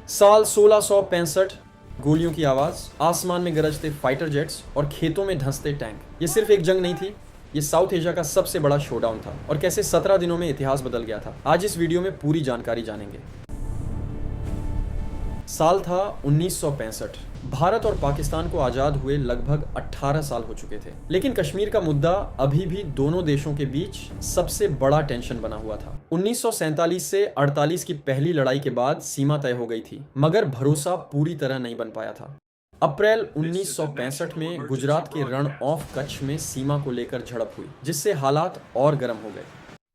साल 1665, गोलियों की आवाज, आसमान में गरजते फाइटर जेट्स और खेतों में धंसते टैंक। ये सिर्फ एक जंग नहीं थी, ये साउथ एशिया का सबसे बड़ा शोडाउन था और कैसे 17 दिनों में इतिहास बदल गया था। आज इस वीडियो में पूरी जानकारी जानेंगे। साल था 1965। भारत और पाकिस्तान को आजाद हुए लगभग 18 साल हो चुके थे, लेकिन कश्मीर का मुद्दा अभी भी दोनों देशों के बीच सबसे बड़ा टेंशन बना हुआ था। 1947 से 48 की पहली लड़ाई के बाद सीमा तय हो गई थी, मगर भरोसा पूरी तरह नहीं बन पाया था। अप्रैल 1965 में गुजरात के रण ऑफ कच्छ में सीमा को लेकर झड़प हुई, जिससे हालात और गर्म हो गए।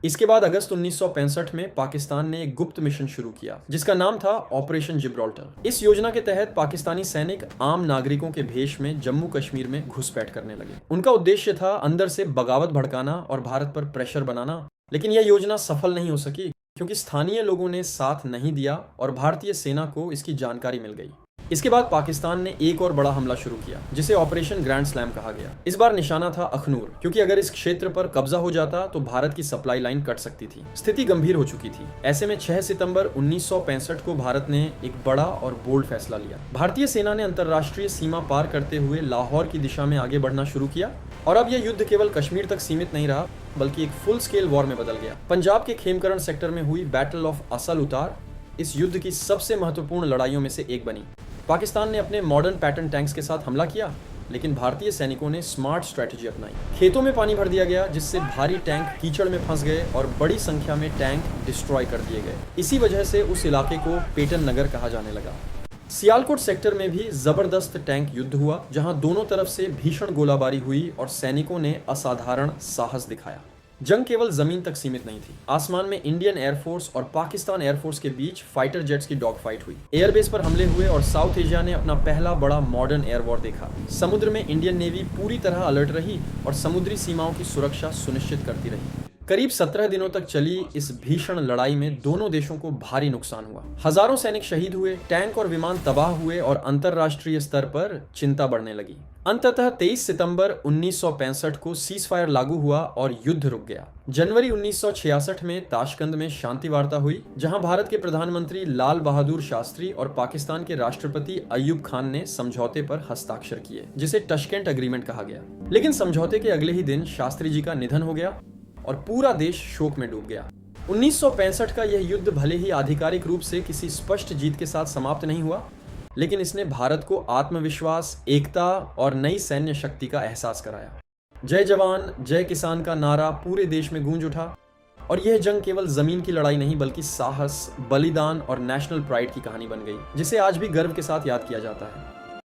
इसके बाद अगस्त 1965 में पाकिस्तान ने एक गुप्त मिशन शुरू किया जिसका नाम था ऑपरेशन जिब्राल्टर। इस योजना के तहत पाकिस्तानी सैनिक आम नागरिकों के भेष में जम्मू कश्मीर में घुसपैठ करने लगे। उनका उद्देश्य था अंदर से बगावत भड़काना और भारत पर प्रेशर बनाना, लेकिन यह योजना सफल नहीं हो सकी क्योंकि स्थानीय लोगों ने साथ नहीं दिया और भारतीय सेना को इसकी जानकारी मिल गई। इसके बाद पाकिस्तान ने एक और बड़ा हमला शुरू किया जिसे ऑपरेशन ग्रैंड स्लैम कहा गया। इस बार निशाना था अखनूर, क्योंकि अगर इस क्षेत्र पर कब्जा हो जाता तो भारत की सप्लाई लाइन कट सकती थी। स्थिति गंभीर हो चुकी थी। ऐसे में 6 सितंबर 1965 को भारत ने एक बड़ा और बोल्ड फैसला लिया। भारतीय सेना ने अंतर्राष्ट्रीय सीमा पार करते हुए लाहौर की दिशा में आगे बढ़ना शुरू किया और अब यह युद्ध केवल कश्मीर तक सीमित नहीं रहा, बल्कि एक फुल स्केल वॉर में बदल गया। पंजाब के खेमकरण सेक्टर में हुई बैटल ऑफ असल उतार इस युद्ध की सबसे महत्वपूर्ण लड़ाइयों में से एक बनी। पाकिस्तान ने अपने मॉडर्न पैटर्न टैंक्स के साथ हमला किया, लेकिन भारतीय सैनिकों ने स्मार्ट स्ट्रेटजी अपनाई। खेतों में पानी भर दिया गया, जिससे भारी टैंक कीचड़ में फंस गए और बड़ी संख्या में टैंक डिस्ट्रॉय कर दिए गए। इसी वजह से उस इलाके को पेटन नगर कहा जाने लगा। सियालकोट सेक्टर में भी जबरदस्त टैंक युद्ध हुआ, जहां दोनों तरफ से भीषण गोलाबारी हुई और सैनिकों ने असाधारण साहस दिखाया। जंग केवल जमीन तक सीमित नहीं थी। आसमान में इंडियन एयरफोर्स और पाकिस्तान एयरफोर्स के बीच फाइटर जेट्स की डॉग फाइट हुई। एयरबेस पर हमले हुए और साउथ एशिया ने अपना पहला बड़ा मॉडर्न एयर वॉर देखा। समुद्र में इंडियन नेवी पूरी तरह अलर्ट रही और समुद्री सीमाओं की सुरक्षा सुनिश्चित करती रही। करीब 17 दिनों तक चली इस भीषण लड़ाई में दोनों देशों को भारी नुकसान हुआ। हजारों सैनिक शहीद हुए, टैंक और विमान तबाह हुए और अंतर्राष्ट्रीय स्तर पर चिंता बढ़ने लगी। अंततः 23 सितंबर 1965 को सीज फायर लागू हुआ और युद्ध रुक गया। जनवरी 1966 में ताशकंद में शांति वार्ता हुई, जहां भारत के प्रधानमंत्री लाल बहादुर शास्त्री और पाकिस्तान के राष्ट्रपति अय्यूब खान ने समझौते पर हस्ताक्षर किए, जिसे टशकेंट एग्रीमेंट कहा गया। लेकिन समझौते के अगले ही दिन शास्त्री जी का निधन हो गया और पूरा देश शोक में डूब गया। 1965 का यह युद्ध भले ही आधिकारिक रूप से किसी स्पष्ट जीत के साथ समाप्त नहीं हुआ, लेकिन इसने भारत को आत्मविश्वास, एकता और नई सैन्य शक्ति का एहसास कराया। जय जवान जय किसान का नारा पूरे देश में गूंज उठा और यह जंग केवल जमीन की लड़ाई नहीं, बल्कि साहस, बलिदान और नेशनल प्राइड की कहानी बन गई, जिसे आज भी गर्व के साथ याद किया जाता है।